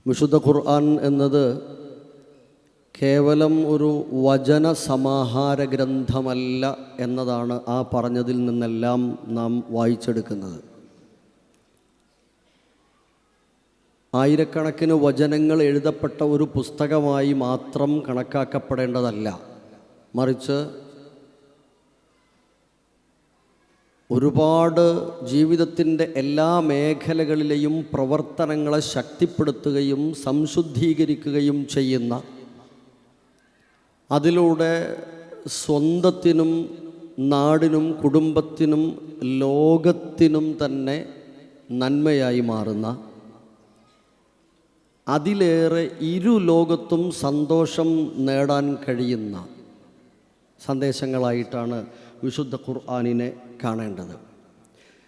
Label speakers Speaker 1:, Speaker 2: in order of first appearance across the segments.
Speaker 1: വിശുദ്ധ ഖുർആൻ എന്നത് കേവലം ഒരു വചന സമാഹാര ഗ്രന്ഥമല്ല എന്നതാണ് ആ പറഞ്ഞതിൽ നിന്നെല്ലാം നാം വായിച്ചെടുക്കുന്നത്. ആയിരക്കണക്കിന് വചനങ്ങൾ എഴുതപ്പെട്ട ഒരു പുസ്തകമായി മാത്രം കണക്കാക്കപ്പെടേണ്ടതല്ല, മറിച്ച് ഒരുപാട് ജീവിതത്തിൻ്റെ എല്ലാ മേഖലകളിലെയും പ്രവർത്തനങ്ങളെ ശക്തിപ്പെടുത്തുകയും സംശുദ്ധീകരിക്കുകയും ചെയ്യുന്ന, അതിലൂടെ സ്വന്തത്തിനും നാടിനും കുടുംബത്തിനും ലോകത്തിനും തന്നെ നന്മയായി മാറുന്ന, അതിലേറെ ഇരു ലോകത്തും സന്തോഷം നേടാൻ കഴിയുന്ന സന്ദേശങ്ങളായിട്ടാണ് വിശുദ്ധ ഖുർആനിനെ കാണേണ്ടത്.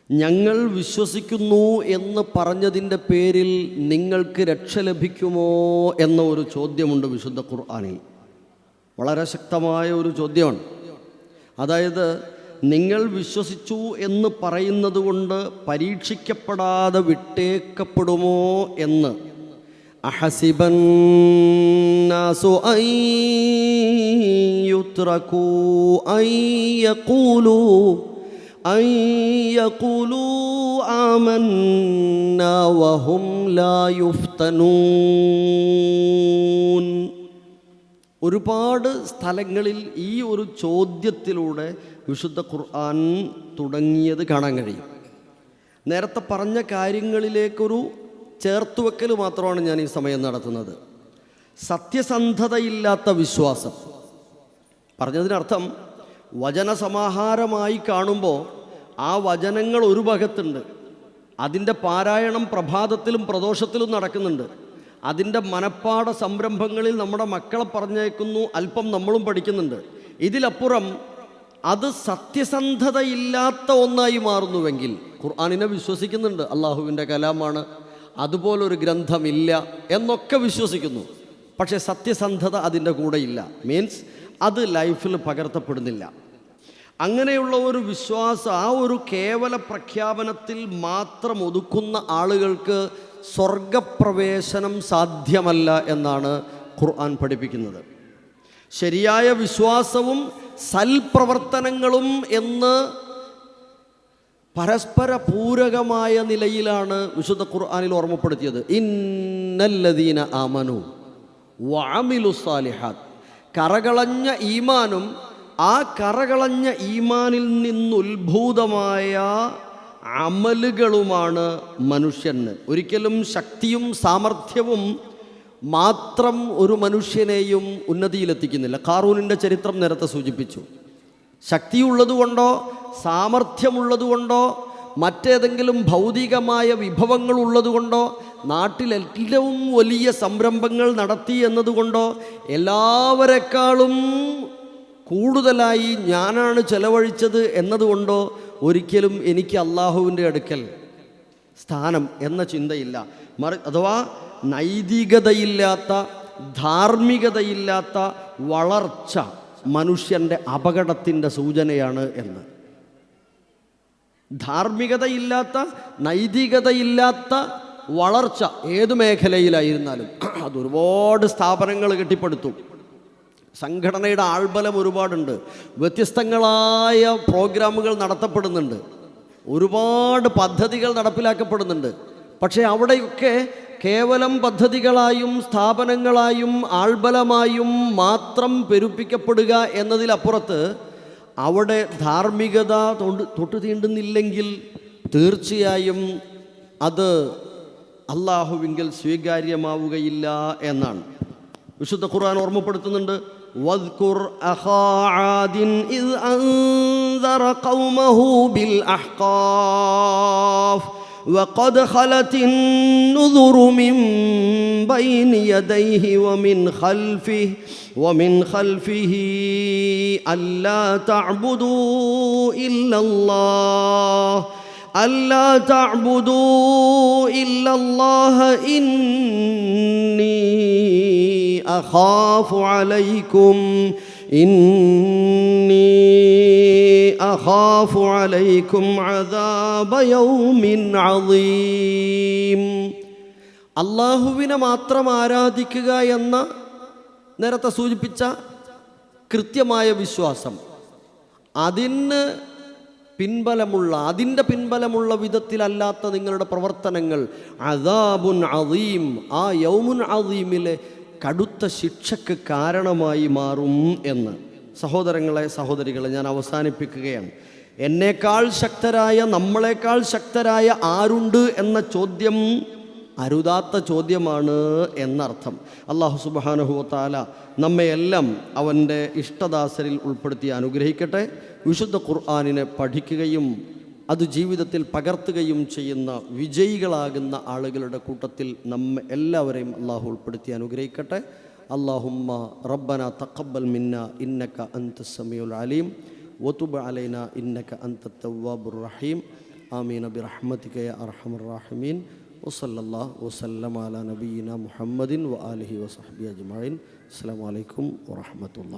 Speaker 1: ഞങ്ങൾ വിശ്വസിക്കുന്നു എന്ന് പറഞ്ഞതിൻ്റെ പേരിൽ നിങ്ങൾക്ക് രക്ഷ ലഭിക്കുമോ എന്ന ഒരു ചോദ്യമുണ്ട് വിശുദ്ധ ഖുർആനിൽ. വളരെ ശക്തമായ ഒരു ചോദ്യമാണ്. അതായത് നിങ്ങൾ വിശ്വസിച്ചു എന്ന് പറയുന്നത് കൊണ്ട് പരീക്ഷിക്കപ്പെടാതെ വിട്ടേക്കപ്പെടുമോ എന്ന്. അഹസിബൻ നാസു അൻ യുത്റകൂ അൻ യഖൂലൂ ആമന്നാ വഹും ലാ യുഫ്തനൂൻ. ഒരുപാട് സ്ഥലങ്ങളിൽ ഈ ഒരു ചോദ്യത്തിലൂടെ വിശുദ്ധ ഖുർആൻ തുടങ്ങിയത് കാണാൻ കഴിയും. നേരത്തെ പറഞ്ഞ കാര്യങ്ങളിലേക്കൊരു ചേർത്തുവെക്കൽ മാത്രമാണ് ഞാൻ ഈ സമയം നടത്തുന്നത്. സത്യസന്ധതയില്ലാത്ത വിശ്വാസം പറഞ്ഞതിനർത്ഥം വചനസമാഹാരമായി കാണുമ്പോൾ ആ വചനങ്ങൾ ഒരു ഭാഗത്തുണ്ട്, അതിൻ്റെ പാരായണം പ്രഭാതത്തിലും പ്രദോഷത്തിലും നടക്കുന്നുണ്ട്, അതിൻ്റെ മനപ്പാഠ സംരംഭങ്ങളിൽ നമ്മുടെ മക്കളെ പറഞ്ഞേക്കുന്നു, അല്പം നമ്മളും പഠിക്കുന്നുണ്ട്. ഇതിലപ്പുറം അത് സത്യസന്ധതയില്ലാത്ത ഒന്നായി മാറുന്നുവെങ്കിൽ ഖുർആനിനെ വിശ്വസിക്കുന്നുണ്ട്, അള്ളാഹുവിൻ്റെ കലാമാണ്, അതുപോലൊരു ഗ്രന്ഥമില്ല എന്നൊക്കെ വിശ്വസിക്കുന്നു. പക്ഷേ സത്യസന്ധത അതിൻ്റെ കൂടെയില്ല, മീൻസ് അത് ലൈഫിൽ പകർത്തപ്പെടുന്നില്ല. അങ്ങനെയുള്ള ഒരു വിശ്വാസം, ആ ഒരു കേവല പ്രഖ്യാപനത്തിൽ മാത്രം ഒതുക്കുന്ന ആളുകൾക്ക് സ്വർഗപ്രവേശനം സാധ്യമല്ല എന്നാണ് ഖുർആൻ പഠിപ്പിക്കുന്നത്. ശരിയായ വിശ്വാസവും സൽപ്രവർത്തനങ്ങളും എന്ന് പരസ്പര പൂരകമായ നിലയിലാണ് വിശുദ്ധ ഖുർആനിൽ ഓർമ്മപ്പെടുത്തിയത്. ഇന്നല്ലദീന ആമനു വഅമിലുസ്സാലിഹാത്ത്. കറകളഞ്ഞ ഈമാനും ആ കറകളഞ്ഞ ഈമാനിൽ നിന്നുത്ഭൂതമായ അമലുകളുമാണ് മനുഷ്യന്. ഒരിക്കലും ശക്തിയും സാമർഥ്യവും മാത്രം ഒരു മനുഷ്യനെയും ഉന്നതിയിലെത്തിക്കുന്നില്ല. ഖാറൂനിൻ്റെ ചരിത്രം നേരത്തെ സൂചിപ്പിച്ചു. ശക്തിയുള്ളതുകൊണ്ടോ സാമർഥ്യമുള്ളതുകൊണ്ടോ മറ്റേതെങ്കിലും ഭൗതികമായ വിഭവങ്ങൾ ഉള്ളതുകൊണ്ടോ നാട്ടിലേറ്റവും വലിയ സംരംഭങ്ങൾ നടത്തി എന്നതുകൊണ്ടോ എല്ലാവരെക്കാളും കൂടുതലായി ഞാനാണ് ചെലവഴിച്ചത് എന്നതുകൊണ്ടോ ഒരിക്കലും എനിക്ക് അള്ളാഹുവിൻ്റെ അടുക്കൽ സ്ഥാനം എന്ന ചിന്തയില്ല. അഥവാ നൈതികതയില്ലാത്ത ധാർമ്മികതയില്ലാത്ത വളർച്ച മനുഷ്യൻ്റെ അപകടത്തിൻ്റെ സൂചനയാണ് എന്ന്. ധാർമ്മികതയില്ലാത്ത നൈതികതയില്ലാത്ത വളർച്ച ഏതു മേഖലയിലായിരുന്നാലും അത് ഒരുപാട് സ്ഥാപനങ്ങൾ കെട്ടിപ്പടുത്തു, സംഘടനയുടെ ആൾബലം ഒരുപാടുണ്ട്, വ്യത്യസ്തങ്ങളായ പ്രോഗ്രാമുകൾ നടത്തപ്പെടുന്നുണ്ട്, ഒരുപാട് പദ്ധതികൾ നടപ്പിലാക്കപ്പെടുന്നുണ്ട്. പക്ഷേ അവിടെയൊക്കെ കേവലം പദ്ധതികളായും സ്ഥാപനങ്ങളായും ആൾബലമായും മാത്രം പെരുപ്പിക്കപ്പെടുക എന്നതിലപ്പുറത്ത് അവിടെ ധാർമ്മികത തൊട്ടു തീണ്ടുന്നില്ലെങ്കിൽ തീർച്ചയായും അത് അള്ളാഹുവിങ്കിൽ സ്വീകാര്യമാവുകയില്ല എന്നാണ് വിശുദ്ധ ഖുർആൻ ഓർമ്മപ്പെടുത്തുന്നുണ്ട്. വദ്കുർ അഖാ ആദിൻ ഇദ് അൻദറ ഖൗമഹു ബിൽ അഹ്ഖാഫ് وقد خلت النذر من بين يديه ومن خلفه ألا تعبدوا إلا الله إني أخاف عليكم عذاب يوم عظيم. അള്ളാഹുവിനെ മാത്രം ആരാധിക്കുക എന്ന നേരത്തെ സൂചിപ്പിച്ച കൃത്യമായ വിശ്വാസം, അതിൻ്റെ പിൻബലമുള്ള വിധത്തിലല്ലാത്ത നിങ്ങളുടെ പ്രവർത്തനങ്ങൾ അദാബുൻ അദീം, ആ യൗമുൻ അദീമിലെ കടുത്ത ശിക്ഷയ്ക്ക് കാരണമായി മാറും എന്ന് സഹോദരങ്ങളെ സഹോദരികളെ ഞാൻ അവസാനിപ്പിക്കുകയാണ്. എന്നേക്കാൾ ശക്തരായ, നമ്മളെക്കാൾ ശക്തരായ ആരുണ്ട് എന്ന ചോദ്യം അരുതാത്ത ചോദ്യമാണ് എന്നർത്ഥം. അല്ലാഹു സുബ്ഹാനഹു വ തആല നമ്മയെല്ലാം അവൻ്റെ ഇഷ്ടദാസരിൽ ഉൾപ്പെടുത്തി അനുഗ്രഹിക്കട്ടെ. വിശുദ്ധ ഖുർആനിനെ പഠിക്കുകയും അത് ജീവിതത്തിൽ പകർത്തുകയും ചെയ്യുന്ന വിജയികളാകുന്ന ആളുകളുടെ കൂട്ടത്തിൽ നമ്മെ എല്ലാവരെയും അള്ളാഹു ഉൾപ്പെടുത്തി അനുഗ്രഹിക്കട്ടെ. അല്ലാഹുമ്മ റബ്ബന തഖബ്ബൽ മിന്ന ഇന്നക അൻതസ് സമീഉൽ അലീം വതുബ് അലൈനാ ഇന്നക അൻതത് തവ്വാബുർ റഹീം. ആമീൻ ബിറഹ്മതിക യാ അർഹമർ റഹീമീൻ. വസല്ലല്ലാഹു വസല്ലമ അലാ നബിയിന മുഹമ്മദിൻ വആലിഹി വസഹ്ബിഹി അജ്മഈൻ. അസ്സലാമു അലൈക്കും വറഹ്മത്തുള്ളാഹി.